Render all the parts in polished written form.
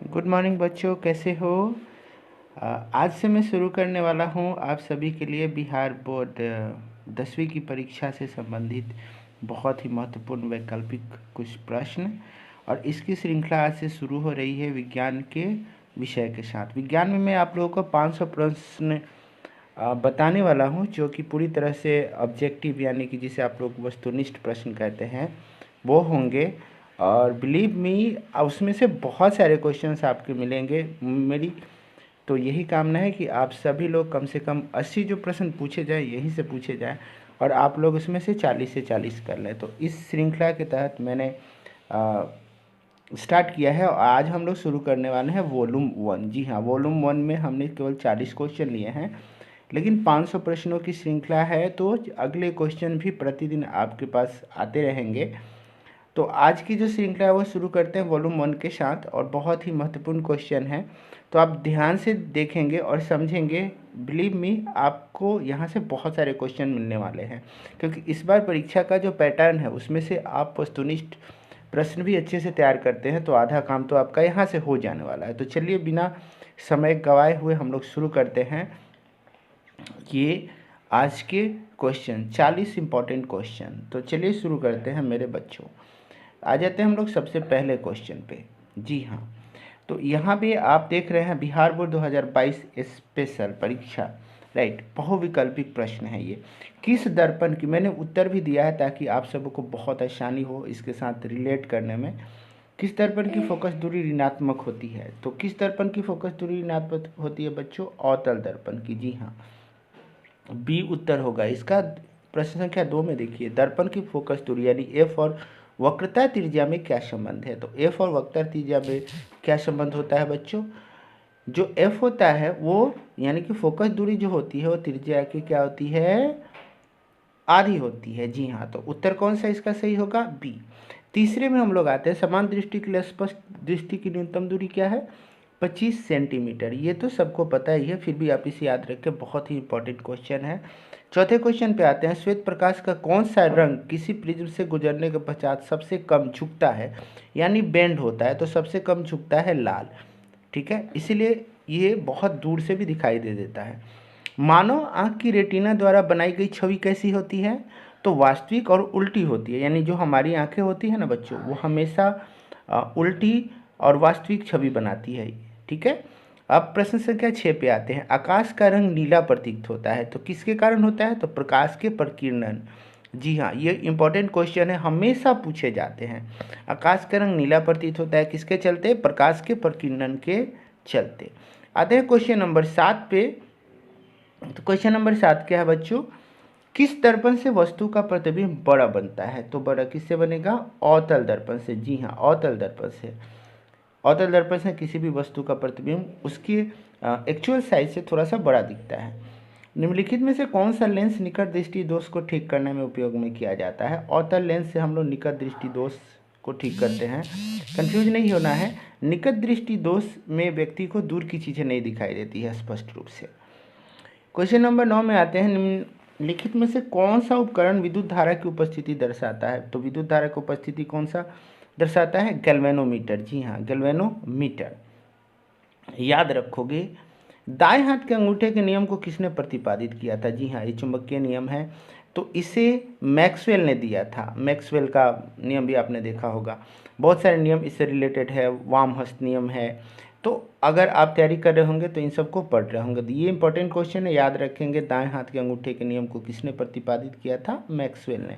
Good morning बच्चों, कैसे हो। आज से मैं शुरू करने वाला हूँ आप सभी के लिए बिहार बोर्ड 10वीं की परीक्षा से संबंधित बहुत ही महत्वपूर्ण वैकल्पिक कुछ प्रश्न। और इसकी श्रृंखला आज से शुरू हो रही है विज्ञान के विषय के साथ। विज्ञान में मैं आप लोगों को 500 प्रश्न बताने वाला हूँ, जो कि पूरी तरह से ऑब्जेक्टिव यानी कि जिसे आप लोग वस्तुनिष्ठ प्रश्न कहते हैं वो होंगे। और बिलीव मी, उसमें से बहुत सारे क्वेश्चंस आपके मिलेंगे। मेरी तो यही कामना है कि आप सभी लोग कम से कम 80 जो प्रश्न पूछे जाए यहीं से पूछे जाए और आप लोग उसमें से 40 से 40 कर लें। तो इस श्रृंखला के तहत मैंने स्टार्ट किया है और आज हम लोग शुरू करने वाले हैं वॉल्यूम 1। जी हाँ, वॉल्यूम 1 में हमने केवल 40 क्वेश्चन लिए हैं, लेकिन 500 प्रश्नों की श्रृंखला है तो अगले क्वेश्चन भी प्रतिदिन आपके पास आते रहेंगे। तो आज की जो श्रृंखला है वो शुरू करते हैं वॉल्यूम 1 के साथ और बहुत ही महत्वपूर्ण क्वेश्चन है, तो आप ध्यान से देखेंगे और समझेंगे। बिलीव मी, आपको यहाँ से बहुत सारे क्वेश्चन मिलने वाले हैं, क्योंकि इस बार परीक्षा का जो पैटर्न है उसमें से आप वस्तुनिष्ठ प्रश्न भी अच्छे से तैयार करते हैं, तो आधा काम तो आपका यहाँ से हो जाने वाला है। तो चलिए बिना समय गंवाए हुए हम लोग शुरू करते हैं ये आज के क्वेश्चन, 40 इंपॉर्टेंट क्वेश्चन। तो चलिए शुरू करते हैं मेरे बच्चों। आ जाते हैं हम लोग सबसे पहले क्वेश्चन पे। जी हाँ, तो यहाँ पे आप देख रहे हैं बिहार बोर्ड 2022 स्पेशल परीक्षा, राइट। बहुविकल्पिक प्रश्न है ये। किस दर्पण की, मैंने उत्तर भी दिया है ताकि आप सबको बहुत आसानी हो इसके साथ रिलेट करने में। किस दर्पण की फोकस दूरी ऋणात्मक होती है? तो किस दर्पण की फोकस दूरी ऋणात्मक होती है बच्चों? अवतल दर्पण की। जी हाँ, बी उत्तर होगा इसका। प्रश्न संख्या 2 में देखिए, दर्पण की फोकस दूरी यानी एफ और वक्रता त्रिज्या में क्या संबंध है? तो एफ और वक्रता त्रिज्या में क्या संबंध होता है बच्चों? जो एफ होता है वो यानी कि फोकस दूरी जो होती है वो त्रिज्या की क्या होती है? आधी होती है। जी हाँ, तो उत्तर कौन सा इसका सही होगा? बी। तीसरे में हम लोग आते हैं, समान दृष्टि के लिए स्पष्ट दृष्टि की न्यूनतम दूरी क्या है? 25 सेंटीमीटर। ये तो सबको पता ही है, फिर भी आप इसे याद रखें, बहुत ही इंपॉर्टेंट क्वेश्चन है। चौथे क्वेश्चन पे आते हैं, श्वेत प्रकाश का कौन सा रंग किसी प्रिज्म से गुजरने के पश्चात सबसे कम झुकता है यानी बेंड होता है? तो सबसे कम झुकता है लाल, ठीक है, इसीलिए ये बहुत दूर से भी दिखाई दे देता है। मानव आँख की रेटिना द्वारा बनाई गई छवि कैसी होती है? तो वास्तविक और उल्टी होती है, यानी जो हमारी आंखें होती है ना बच्चों, वो हमेशा उल्टी और वास्तविक छवि बनाती है, ठीक है। अब प्रश्न संख्या 6 पे आते हैं, आकाश का रंग नीला प्रतीत होता है, तो किसके कारण होता है? तो प्रकाश के प्रकीर्णन। जी हाँ, ये इंपॉर्टेंट क्वेश्चन है, हमेशा पूछे जाते हैं। आकाश का रंग नीला प्रतीत होता है किसके चलते? प्रकाश के प्रकीर्णन के चलते। आते हैं क्वेश्चन नंबर 7 पे। तो क्वेश्चन नंबर 7 क्या है बच्चों? किस दर्पण से वस्तु का प्रतिबिंब बड़ा बनता है? तो बड़ा किससे बनेगा? अवतल दर्पण से। जी हाँ, अवतल दर्पण से। अवतल दर्पण से किसी भी वस्तु का प्रतिबिंब उसकी एक्चुअल साइज से थोड़ा सा बड़ा दिखता है। निम्नलिखित में से कौन सा लेंस निकट दृष्टि दोष को ठीक करने में उपयोग में किया जाता है? अवतल लेंस से हम लोग निकट दृष्टि दोष को ठीक करते हैं। कंफ्यूज नहीं होना है, निकट दृष्टि दोष में व्यक्ति को दूर की चीज़ें नहीं दिखाई देती है स्पष्ट रूप से। क्वेश्चन नंबर 9 में आते हैं, निम्नलिखित में से कौन सा उपकरण विद्युत धारा की उपस्थिति दर्शाता है? तो विद्युत धारा की उपस्थिति कौन सा दर्शाता है? गैल्वेनोमीटर। जी हाँ, गैल्वेनोमीटर। याद रखोगे। दाएं हाथ के अंगूठे के नियम को किसने प्रतिपादित किया था? जी हाँ, ये चुंबकीय नियम है, तो इसे मैक्सवेल ने दिया था। मैक्सवेल का नियम भी आपने देखा होगा, बहुत सारे नियम इससे रिलेटेड है, वामहस्त नियम है। तो अगर आप तैयारी कर रहे होंगे तो इन सबको पढ़ रहे होंगे, तो ये इंपॉर्टेंट क्वेश्चन है, याद रखेंगे। दाएं हाथ के अंगूठे के नियम को किसने प्रतिपादित किया था? मैक्सवेल ने।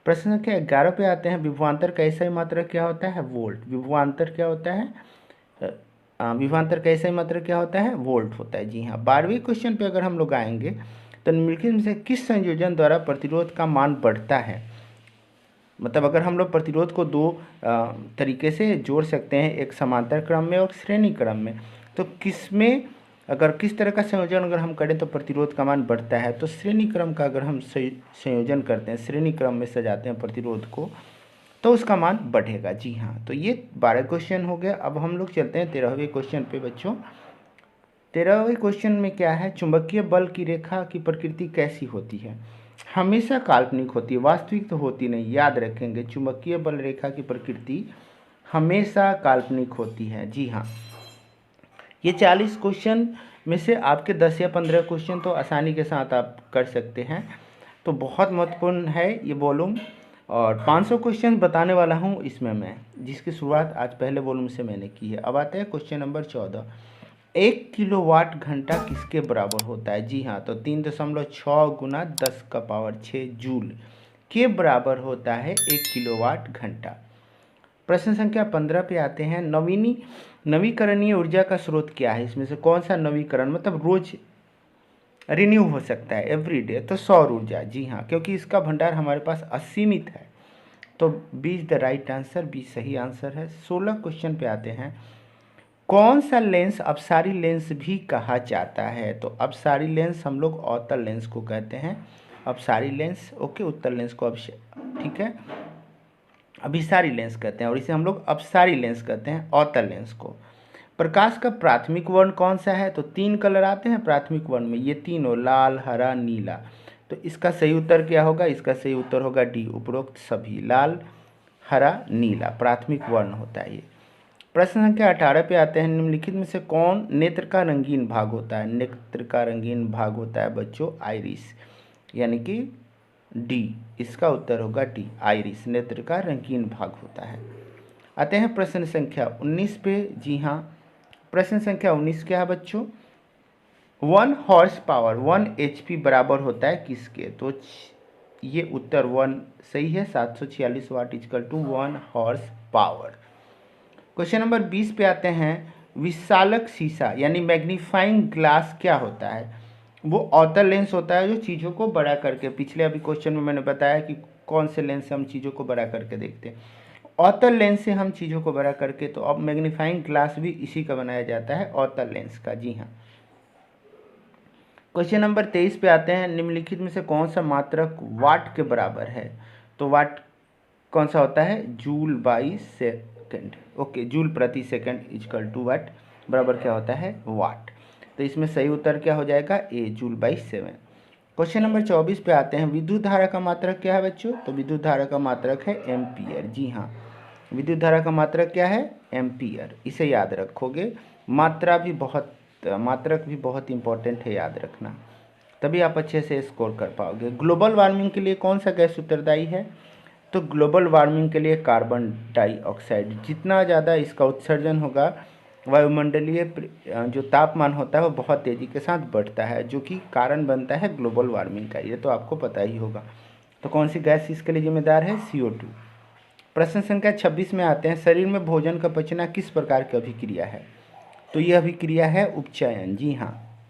प्रश्न संख्या 11 पे आते हैं, विभवांतर का ऐसा ही मात्रक क्या होता है? वोल्ट। विभवांतर क्या होता है? विभवांतर का ऐसा ही मात्रक क्या होता है? वोल्ट होता है। जी हाँ। 12वें क्वेश्चन पे अगर हम लोग आएंगे तो निम्नलिखित में से किस संयोजन द्वारा प्रतिरोध का मान बढ़ता है? मतलब अगर हम लोग प्रतिरोध को दो तरीके से जोड़ सकते हैं, एक समांतर क्रम में और श्रेणी क्रम में, तो किस में अगर किस तरह का संयोजन अगर हम करें तो प्रतिरोध का मान बढ़ता है? तो श्रेणी क्रम का अगर हम संयोजन करते हैं, श्रेणी क्रम में सजाते हैं प्रतिरोध को, तो उसका मान बढ़ेगा। जी हाँ, तो ये 12 क्वेश्चन हो गया। अब हम लोग चलते हैं 13वें क्वेश्चन पे बच्चों। 13वें क्वेश्चन में क्या है? चुंबकीय बल की रेखा की प्रकृति कैसी होती है? हमेशा काल्पनिक होती है, वास्तविक तो होती नहीं। याद रखेंगे, चुंबकीय बल रेखा की प्रकृति हमेशा काल्पनिक होती है। जी हाँ, ये 40 क्वेश्चन में से आपके 10 या 15 क्वेश्चन तो आसानी के साथ आप कर सकते हैं। तो बहुत महत्वपूर्ण है ये वॉल्यूम, और 500 क्वेश्चन बताने वाला हूँ इसमें मैं, जिसकी शुरुआत आज पहले वॉल्यूम से मैंने की है। अब आते हैं क्वेश्चन नंबर 14। 1 किलोवाट घंटा किसके बराबर होता है? जी हाँ, तो 3.6 गुना 10⁻6 जूल के बराबर होता है 1 किलोवाट घंटा। प्रश्न संख्या 15 पे आते हैं। नवीकरणीय ऊर्जा का स्रोत क्या है? इसमें से कौन सा नवीकरण मतलब रोज रिन्यू हो सकता है एवरीडे? तो सौर ऊर्जा। जी हाँ, क्योंकि इसका भंडार हमारे पास असीमित है। तो 20 द राइट आंसर, 20 सही आंसर है। 16 क्वेश्चन पे आते हैं। कौन सा लेंस अपसारी लेंस भी कहा जाता है? तो अपसारी लेंस हम लोग अवतल लेंस को कहते हैं, अपसारी लेंस। ओके, उत्तल लेंस को ठीक है, अभिसारी लेंस कहते हैं, और इसे हम लोग अपसारी लेंस कहते हैं, अवतल लेंस को। प्रकाश का प्राथमिक वर्ण कौन सा है? तो 3 कलर आते हैं प्राथमिक वर्ण में, ये तीनों, लाल, हरा, नीला। तो इसका सही उत्तर क्या होगा? इसका सही उत्तर होगा डी, उपरोक्त सभी, लाल, हरा, नीला प्राथमिक वर्ण होता है ये। प्रश्न संख्या 18 पे आते हैं। निम्नलिखित में से कौन नेत्र का रंगीन भाग होता है? नेत्र का रंगीन भाग होता है बच्चों आइरिस, यानी कि डी, इसका उत्तर होगा डी, आइरिस नेत्र का रंगीन भाग होता है। आते हैं प्रश्न संख्या 19 पे। जी हाँ, प्रश्न संख्या 19 क्या है बच्चों? 1 हॉर्स पावर 1 HP बराबर होता है किसके? तो ये उत्तर 1 सही है, 746 watt equal to 1 horsepower. Question number 20 पे आते हैं। विशालक शीशा यानी मैग्नीफाइंग ग्लास क्या होता है? वो अवतल लेंस होता है जो चीज़ों को बड़ा करके, पिछले अभी क्वेश्चन में मैंने बताया कि कौन से लेंस से हम चीज़ों को बड़ा करके देखते हैं, अवतल लेंस से हम चीज़ों को बड़ा करके। तो अब मैग्नीफाइंग ग्लास भी इसी का बनाया जाता है, अवतल लेंस का। जी हाँ। क्वेश्चन नंबर 23 पे आते हैं। निम्नलिखित में से कौन सा मात्रक वाट के बराबर है? तो वाट कौन सा होता है? Joule by second. Okay, joule प्रति सेकंड इक्वल टू वाट बराबर क्या होता है? वाट। तो इसमें सही उत्तर क्या हो जाएगा? ए, जूल बाई 7। क्वेश्चन नंबर 24 पे आते हैं। विद्युत धारा का मात्रक क्या है बच्चों? तो विद्युत धारा का मात्रक है एम्पियर। जी हाँ, विद्युत धारा का मात्रक क्या है? एम्पियर। इसे याद रखोगे। मात्रक भी बहुत इंपॉर्टेंट है, याद रखना, तभी आप अच्छे से स्कोर कर पाओगे। ग्लोबल वार्मिंग के लिए कौन सा गैस उत्तरदायी है? तो ग्लोबल वार्मिंग के लिए कार्बन डाइऑक्साइड। जितना ज़्यादा इसका उत्सर्जन होगा, वायुमंडलीय जो तापमान होता है वो बहुत तेज़ी के साथ बढ़ता है, जो कि कारण बनता है ग्लोबल वार्मिंग का। ये तो आपको पता ही होगा। तो कौन सी गैस इसके लिए जिम्मेदार है? CO2। प्रश्न संख्या 26 में आते हैं। शरीर में भोजन का पचना किस प्रकार की अभिक्रिया है? तो ये अभिक्रिया है उपचयन। जी हाँ,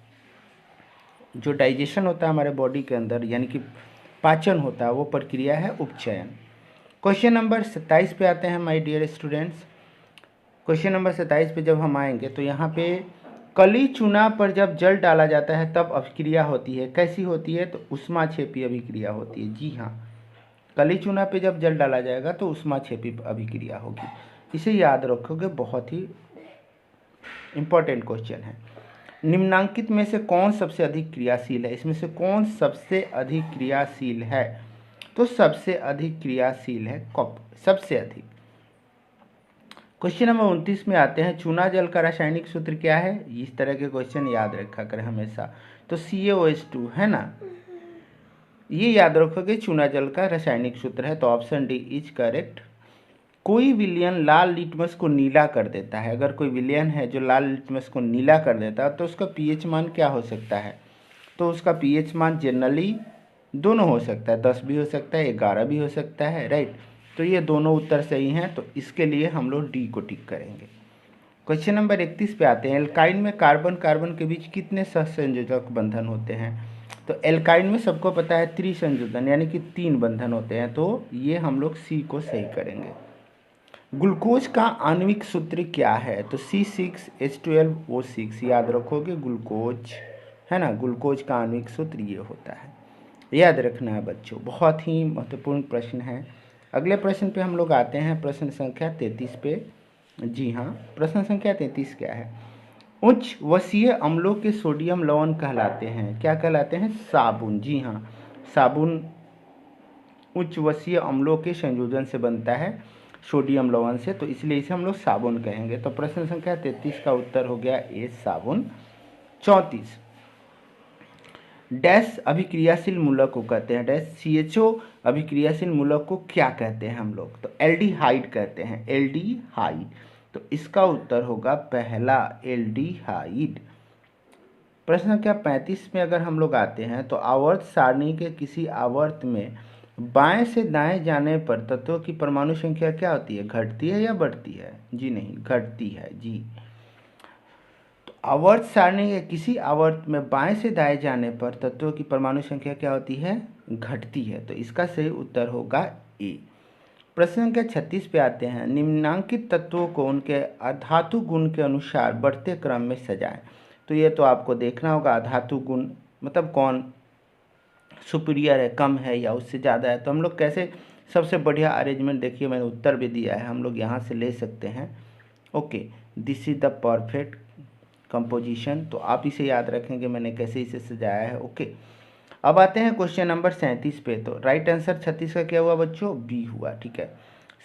जो डाइजेशन होता है हमारे बॉडी के अंदर, यानी कि पाचन होता है, वो प्रक्रिया है उपचयन। क्वेश्चन नंबर 27 पे आते हैं my dear students. Question number 27 पे जब हम आएंगे तो यहाँ पे कली चूना पर जब जल डाला जाता है तब अभिक्रिया होती है। कैसी होती है? तो ऊष्माक्षेपी अभिक्रिया होती है। जी हाँ, कली चूना पे जब जल डाला जाएगा तो ऊष्माक्षेपी अभिक्रिया होगी। इसे याद रखोगे, बहुत ही इंपॉर्टेंट क्वेश्चन है। निम्नांकित में से कौन सबसे अधिक क्रियाशील है? इसमें से कौन सबसे अधिक क्रियाशील है? तो सबसे अधिक क्रियाशील है कॉपर, सबसे अधिक। क्वेश्चन नंबर 29 में आते हैं। चूना जल का रासायनिक सूत्र क्या है? इस तरह के क्वेश्चन याद रखा करें हमेशा। तो CaOH2 है ना, ये याद रखोगे चूना जल का रासायनिक सूत्र है। तो ऑप्शन डी इज करेक्ट। कोई विलयन लाल लिटमस को नीला कर देता है। अगर कोई विलयन है जो लाल लिटमस को नीला कर देता है तो उसका pH मान क्या हो सकता है? तो उसका pH मान जनरली दोनों हो सकता है, 10 भी हो सकता है, 11 भी हो सकता है, राइट। तो ये दोनों उत्तर सही हैं, तो इसके लिए हम लोग डी को टिक करेंगे। क्वेश्चन नंबर 31 पे आते हैं। एल्काइन में कार्बन कार्बन के बीच कितने सहसंयोजक बंधन होते हैं? तो एल्काइन में सबको पता है त्रिसंयोजन, यानी कि 3 बंधन होते हैं। तो ये हम लोग सी को सही करेंगे। ग्लूकोज का आणविक सूत्र क्या है? तो C6H12O6 याद रखोगे, ग्लूकोज है ना, ग्लूकोज का आणविक सूत्र ये होता है, याद रखना है बच्चों, बहुत ही महत्वपूर्ण प्रश्न है। अगले प्रश्न पे हम लोग आते हैं, प्रश्न संख्या 33 पे। जी हाँ, प्रश्न संख्या 33 क्या है? उच्च वसीय अम्लों के सोडियम लवण कहलाते हैं, क्या कहलाते हैं? साबुन। जी हाँ, साबुन उच्च वसीय अम्लों के संयोजन से बनता है। सोडियम लवण से, तो इसलिए इसे हम लोग साबुन कहेंगे। तो प्रश्न संख्या 33 का उत्तर हो गया ए साबुन। 34 डैश अभिक्रियाशील मूलक को कहते हैं, डैश CHO अभिक्रियाशील मूलक को क्या कहते हैं हम लोग, तो एल्डिहाइड कहते हैं, एल्डिहाइड। तो इसका उत्तर होगा पहला एल्डिहाइड। प्रश्न संख्या 35 में अगर हम लोग आते हैं तो आवर्त सारणी के किसी आवर्त में बाएं से दाएं जाने पर तत्वों की परमाणु संख्या क्या होती है, घटती है या बढ़ती है? जी नहीं, घटती है जी। तो आवर्त सारणी के किसी आवर्त में बाएं से दाएं जाने पर तत्वों की परमाणु संख्या क्या होती है, घटती है। तो इसका सही उत्तर होगा ए। प्रश्न संख्या 36 पे आते हैं, निम्नांकित तत्वों को उनके अधातु गुण के अनुसार बढ़ते क्रम में सजाएं। तो ये तो आपको देखना होगा, अधातु गुण मतलब कौन सुपीरियर है, कम है या उससे ज़्यादा है। तो हम लोग कैसे, सबसे बढ़िया अरेंजमेंट देखिए, मैंने उत्तर भी दिया है, हम लोग यहाँ से ले सकते हैं। Okay, this is the perfect composition. तो आप इसे याद रखेंगे मैंने कैसे इसे सजाया है। ओके, अब आते हैं क्वेश्चन नंबर 37 पे। तो राइट आंसर 36 का क्या हुआ बच्चों, बी हुआ। ठीक है,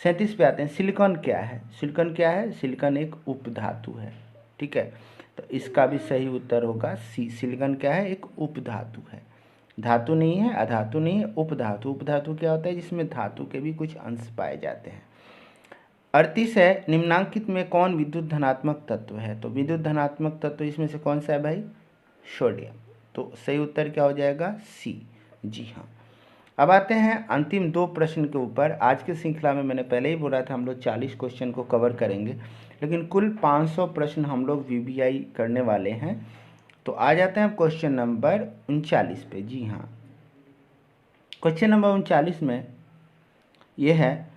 37 पे आते हैं। सिलिकॉन क्या है, सिलिकॉन क्या है, सिलिकॉन एक उपधातु है। ठीक है, तो इसका भी सही उत्तर होगा सी। सिलिकॉन क्या है, एक उपधातु है, धातु नहीं है, अधातु नहीं है, उपधातु। उपधातु क्या होता है, जिसमें धातु के भी कुछ अंश पाए जाते हैं। 38 है, निम्नांकित में कौन विद्युत धनात्मक तत्व है? तो विद्युत धनात्मक तत्व इसमें से कौन सा है भाई, सोडियम। तो सही उत्तर क्या हो जाएगा, सी। जी हाँ। अब आते हैं अंतिम 2 प्रश्न के ऊपर। आज की श्रृंखला में मैंने पहले ही बोला था हम लोग 40 क्वेश्चन को कवर करेंगे, लेकिन कुल 500 प्रश्न हम लोग VBI करने वाले हैं। तो आ जाते हैं क्वेश्चन नंबर 39 पे। जी हाँ, क्वेश्चन नंबर 39 में यह है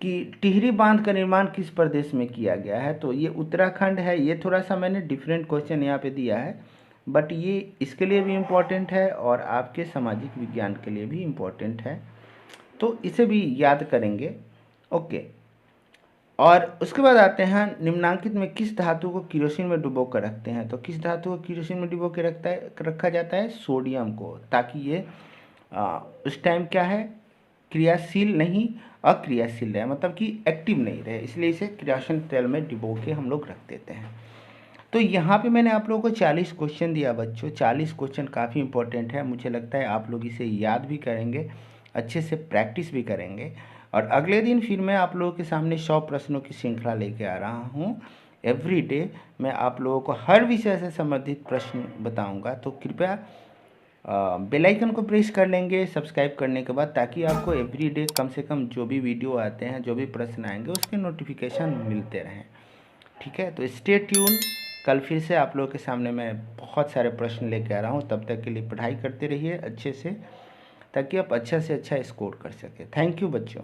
कि टिहरी बांध का निर्माण किस प्रदेश में किया गया है? तो ये उत्तराखंड है। ये थोड़ा सा मैंने डिफरेंट क्वेश्चन यहाँ पे दिया है, बट ये इसके लिए भी इम्पोर्टेंट है और आपके सामाजिक विज्ञान के लिए भी इम्पोर्टेंट है, तो इसे भी याद करेंगे। ओके, और उसके बाद आते हैं निम्नांकित में किस धातु को किरोसिन में डुबो कर रखते हैं? तो किस धातु को किरोसिन में डुबो के रखा जाता है, सोडियम को, ताकि ये उस टाइम क्या है, क्रियाशील नहीं, अक्रियाशील रहे, मतलब कि एक्टिव नहीं रहे, इसलिए इसे किरोसिन तेल में डुबो के हम लोग रख देते हैं। तो यहाँ पे मैंने आप लोगों को 40 क्वेश्चन दिया बच्चों। 40 क्वेश्चन काफ़ी इंपॉर्टेंट है, मुझे लगता है आप लोग इसे याद भी करेंगे, अच्छे से प्रैक्टिस भी करेंगे। और अगले दिन फिर मैं आप लोगों के सामने 100 प्रश्नों की श्रृंखला लेके आ रहा हूँ। एवरी डे मैं आप लोगों को हर विषय से संबंधित प्रश्न बताऊँगा, तो कृपया बेल आइकन को प्रेस कर लेंगे सब्सक्राइब करने के बाद, ताकि आपको एवरी डे कम से कम जो भी वीडियो आते हैं, जो भी प्रश्न आएंगे, उसके नोटिफिकेशन मिलते रहें। ठीक है, तो स्टे ट्यून। कल फिर से आप लोगों के सामने मैं बहुत सारे प्रश्न लेके आ रहा हूँ। तब तक के लिए पढ़ाई करते रहिए अच्छे से, ताकि आप अच्छा से अच्छा स्कोर कर सकें। थैंक यू बच्चों।